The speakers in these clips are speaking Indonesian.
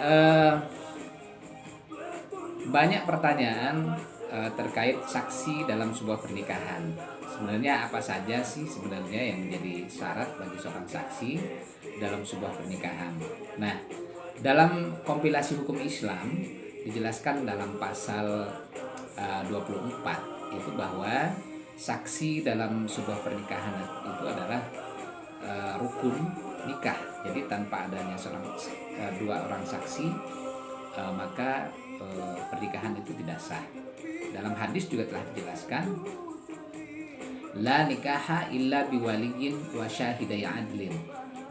eh, banyak pertanyaan terkait saksi dalam sebuah pernikahan. Sebenarnya apa saja sih sebenarnya yang menjadi syarat bagi seorang saksi dalam sebuah pernikahan? Nah, dalam kompilasi hukum Islam dijelaskan dalam pasal 24 itu bahwa saksi dalam sebuah pernikahan itu adalah rukun nikah. Jadi tanpa adanya dua orang saksi maka pernikahan itu tidak sah. Dalam hadis juga telah dijelaskan la nikaha illa biwaliyin wa syahidai adlin.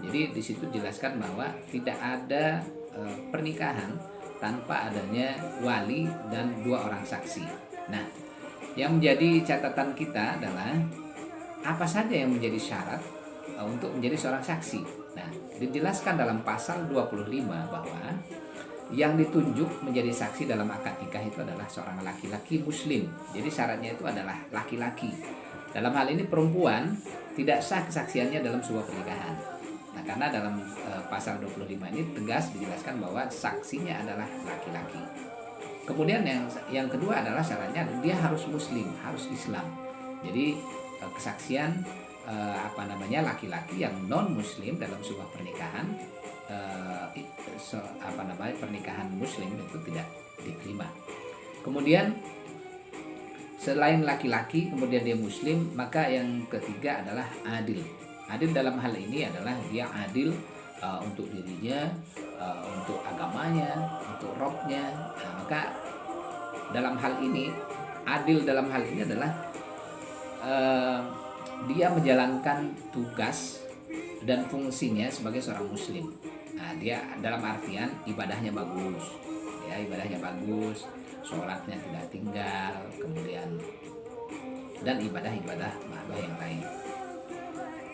Jadi di situ dijelaskan bahwa tidak ada pernikahan tanpa adanya wali dan dua orang saksi. Nah, yang menjadi catatan kita adalah apa saja yang menjadi syarat untuk menjadi seorang saksi. Nah, dijelaskan dalam pasal 25 bahwa yang ditunjuk menjadi saksi dalam akad nikah itu adalah seorang laki-laki muslim. Jadi syaratnya itu adalah laki-laki. Dalam hal ini perempuan tidak sah kesaksiannya dalam sebuah pernikahan. Nah, karena dalam pasal 25 ini tegas dijelaskan bahwa saksinya adalah laki-laki. Kemudian yang kedua adalah syaratnya dia harus muslim, harus Islam. Jadi kesaksian laki-laki yang non muslim dalam sebuah pernikahan pernikahan muslim itu tidak diterima. Kemudian selain laki-laki kemudian dia muslim, maka yang ketiga adalah adil. Adil dalam hal ini adalah dia adil untuk dirinya, untuk agamanya, untuk robnya. Nah, maka dalam hal ini adil dalam hal ini adalah dia menjalankan tugas dan fungsinya sebagai seorang muslim. Nah, dia dalam artian ibadahnya bagus, ya ibadahnya bagus, sholatnya tidak tinggal, kemudian dan ibadah-ibadah yang lain.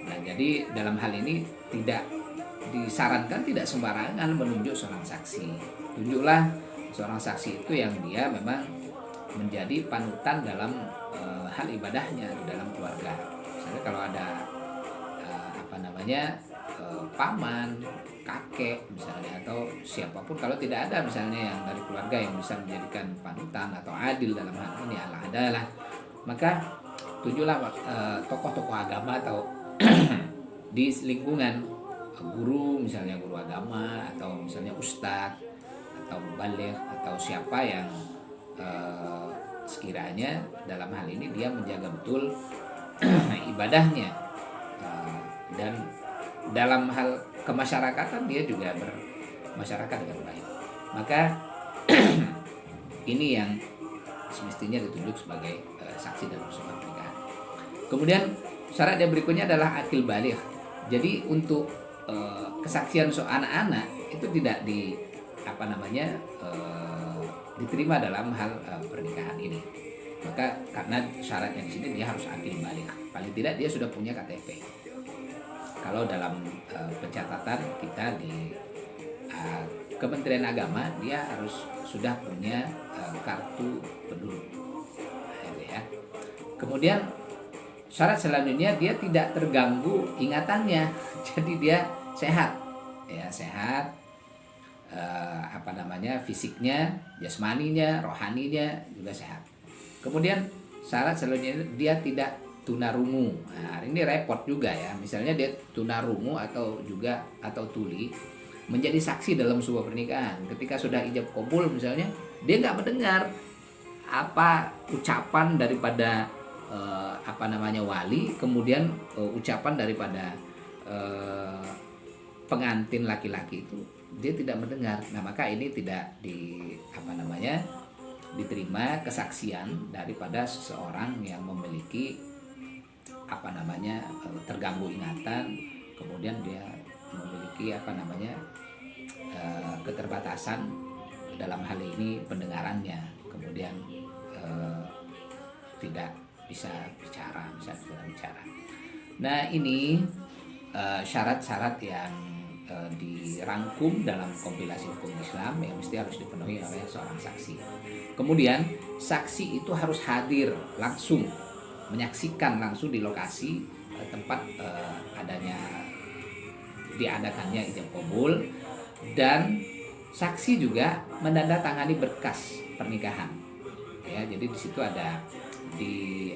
Nah, jadi dalam hal ini tidak disarankan tidak sembarangan menunjuk seorang saksi. Tunjuklah seorang saksi itu yang dia memang menjadi panutan dalam hal ibadahnya di dalam keluarga. Misalnya kalau ada paman, kakek misalnya, atau siapapun, kalau tidak ada misalnya yang dari keluarga yang bisa menjadikan panutan atau adil dalam hal ini adalah, maka tunjuklah tokoh-tokoh agama atau di lingkungan guru, misalnya guru agama atau misalnya ustadz atau mubaligh atau siapa yang sekiranya dalam hal ini dia menjaga betul ibadahnya dan dalam hal kemasyarakatan dia juga bermasyarakat dengan baik. Maka ini yang semestinya ditunjuk sebagai saksi dalam sebuah pernikahan. Kemudian syarat yang berikutnya adalah akil baligh. Jadi untuk kesaksian anak-anak itu tidak diterima dalam hal pernikahan ini. Maka karena syaratnya di sini dia harus akil baligh. Paling tidak dia sudah punya KTP. Kalau dalam pencatatan kita di Kementerian Agama, dia harus sudah punya kartu penduduk. Nah, itu ya. Kemudian syarat selanjutnya dia tidak terganggu ingatannya, jadi dia sehat, ya sehat, fisiknya, jasmaninya, rohaninya juga sehat. Kemudian syarat selanjutnya dia tidak tunarungu. Nah, ini repot juga ya. Misalnya dia tunarungu atau tuli menjadi saksi dalam sebuah pernikahan. Ketika sudah ijab kabul misalnya, dia nggak mendengar apa ucapan daripada wali, kemudian ucapan daripada pengantin laki-laki itu dia tidak mendengar. Nah, maka ini tidak diterima kesaksian daripada seseorang yang memiliki terganggu ingatan, kemudian dia memiliki keterbatasan dalam hal ini pendengarannya, kemudian tidak bisa bicara. Nah, ini syarat-syarat yang dirangkum dalam kompilasi hukum Islam yang mesti harus dipenuhi oleh seorang saksi. Kemudian saksi itu harus hadir langsung, menyaksikan langsung di lokasi tempat diadakannya ijab kabul, dan Saksi juga menandatangani berkas pernikahan. Ya, jadi di situ ada di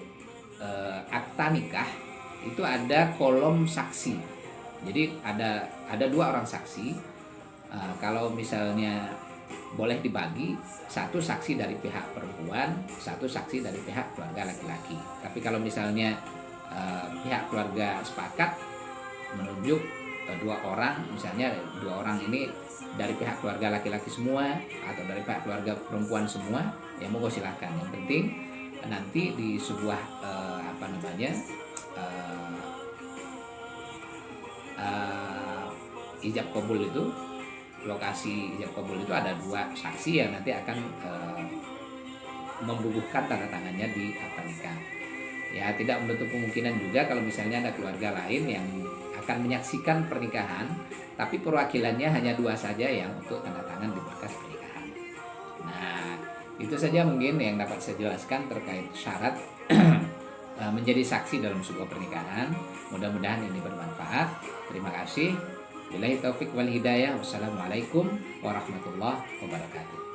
akta nikah itu ada kolom saksi. Jadi ada dua orang saksi. Kalau misalnya boleh dibagi, satu saksi dari pihak perempuan, satu saksi dari pihak keluarga laki-laki. Tapi kalau misalnya pihak keluarga sepakat menunjuk dua orang, misalnya dua orang ini dari pihak keluarga laki-laki semua atau dari pihak keluarga perempuan semua, ya monggo silakan. Yang penting nanti di sebuah ijab kabul itu, lokasi ijab kabul itu ada dua saksi yang nanti akan membubuhkan tanda tangannya di akta nikah. Ya, tidak menutup kemungkinan juga kalau misalnya ada keluarga lain yang akan menyaksikan pernikahan, tapi perwakilannya hanya dua saja yang untuk tanda tangan di berkas pernikahan. Nah, itu saja mungkin yang dapat saya jelaskan terkait syarat menjadi saksi dalam sebuah pernikahan. Mudah-mudahan ini bermanfaat. Terima kasih. Billahi taufik wal hidayah. Wassalamualaikum warahmatullahi wabarakatuh.